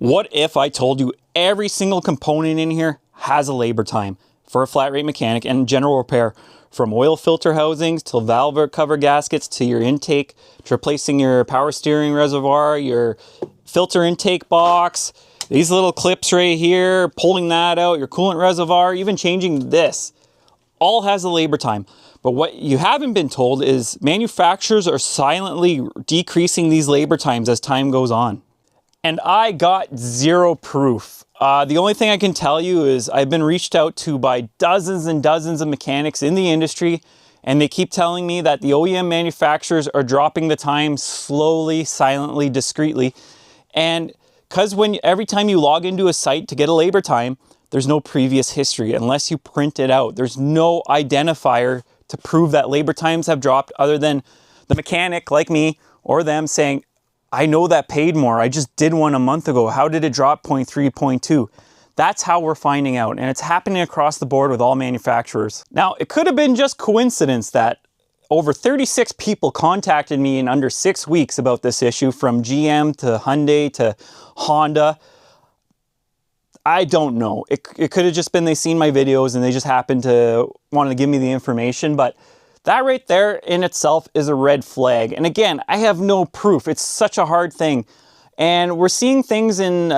What if I told you every single component in here has a labor time for a flat rate mechanic and general repair, from oil filter housings to valve cover gaskets to your intake, to replacing your power steering reservoir, your filter intake box, these little clips right here, pulling that out, your coolant reservoir, even changing this, all has a labor time. But what you haven't been told is manufacturers are silently decreasing these labor times as time goes on. And I got zero proof. The only thing I can tell you is I've been reached out to by dozens and dozens of mechanics in the industry, and they keep telling me that the OEM manufacturers are dropping the time slowly, silently, discreetly. And because every time you log into a site to get a labor time, there's no previous history unless you print it out. There's no identifier to prove that labor times have dropped other than the mechanic like me or them saying, I know that paid more. I just did one a month ago. How did it drop 0.3, 0.2? That's how we're finding out. And it's happening across the board with all manufacturers. Now, it could have been just coincidence that over 36 people contacted me in under 6 weeks about this issue, from GM to Hyundai to Honda. I don't know. It could have just been they seen my videos and they just happened to want to give me the information, but that right there in itself is a red flag. And again, I have no proof. It's such a hard thing. And we're seeing things in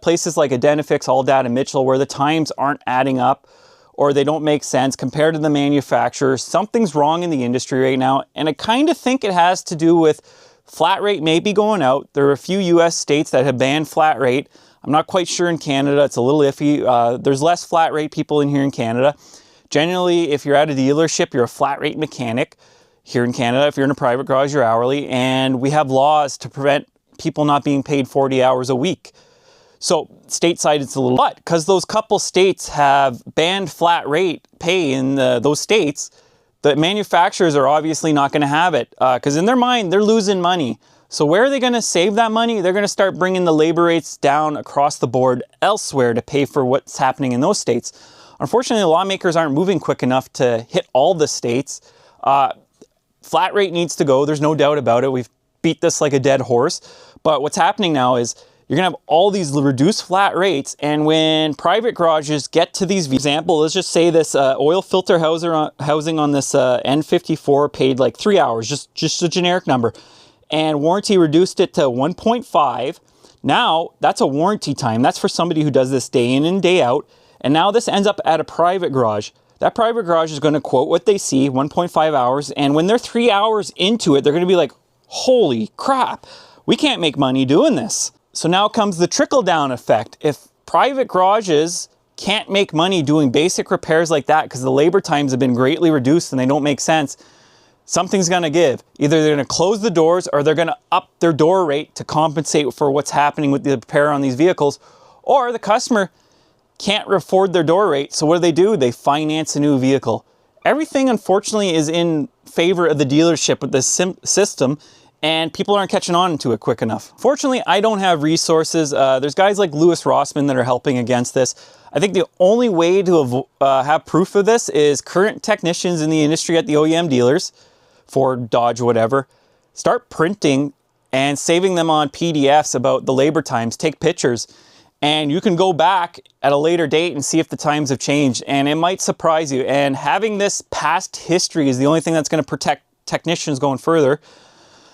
places like Identifix, All Data, Mitchell, where the times aren't adding up or they don't make sense compared to the manufacturer. Something's wrong in the industry right now. And I kind of think it has to do with flat rate may be going out. There are a few US states that have banned flat rate. I'm not quite sure in Canada. It's a little iffy. There's less flat rate people in here in Canada. Generally, if you're at a dealership, you're a flat rate mechanic. Here in Canada, if you're in a private garage, you're hourly. And we have laws to prevent people not being paid 40 hours a week. So stateside, it's a little, but because those couple states have banned flat rate pay in those states, the manufacturers are obviously not going to have it because in their mind, they're losing money. So where are they going to save that money? They're going to start bringing the labor rates down across the board elsewhere to pay for what's happening in those states. Unfortunately, the lawmakers aren't moving quick enough to hit all the states. Flat rate needs to go. There's no doubt about it. We've beat this like a dead horse. But what's happening now is you're going to have all these reduced flat rates. And when private garages get to these, for example, let's just say this oil filter housing on this N54 paid like 3 hours, just a generic number. And warranty reduced it to 1.5. Now, that's a warranty time. That's for somebody who does this day in and day out. And now this ends up at a private garage. That private garage is going to quote what they see, 1.5 hours. And when they're 3 hours into it, they're going to be like, holy crap, we can't make money doing this. So now comes the trickle-down effect. If private garages can't make money doing basic repairs like that because the labor times have been greatly reduced and they don't make sense, something's going to give. Either they're going to close the doors or they're going to up their door rate to compensate for what's happening with the repair on these vehicles, or the customer can't afford their door rate. So what do? They finance a new vehicle. Everything, unfortunately, is in favor of the dealership with this system, and people aren't catching on to it quick enough. Fortunately, I don't have resources. There's guys like Louis Rossman that are helping against this. I think the only way to have proof of this is current technicians in the industry at the OEM dealers, Ford, Dodge, whatever, start printing and saving them on PDFs about the labor times, take pictures, and you can go back at a later date and see if the times have changed, and it might surprise you. And having this past history is the only thing that's going to protect technicians going further,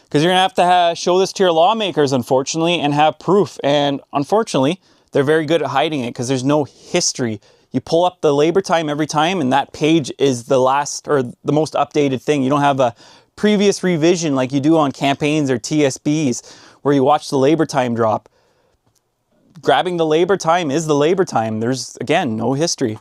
because you're going to have show this to your lawmakers, unfortunately, and have proof. And unfortunately, they're very good at hiding it because there's no history. You pull up the labor time every time, and that page is the last or the most updated thing. You don't have a previous revision like you do on campaigns or TSBs where you watch the labor time drop. Grabbing the labor time is the labor time. There's, again, no history.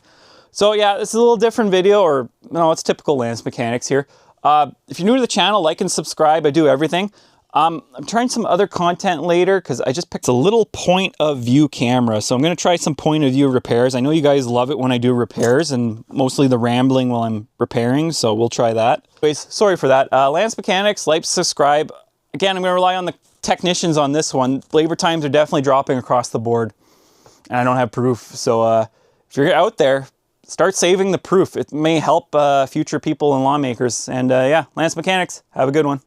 So yeah, this is a little different video, or no, it's typical Lance Mechanics here. If you're new to the channel, like and subscribe. I do everything. I'm trying some other content later because I just picked a little point of view camera. So I'm going to try some point of view repairs. I know you guys love it when I do repairs, and mostly the rambling while I'm repairing. So we'll try that. Anyways, sorry for that. Lance Mechanics, like, subscribe. Again, I'm going to rely on the technicians on this one. Labor times are definitely dropping across the board, and I don't have proof. So if you're out there, start saving the proof. It may help future people and lawmakers. And yeah, Lance Mechanics, have a good one.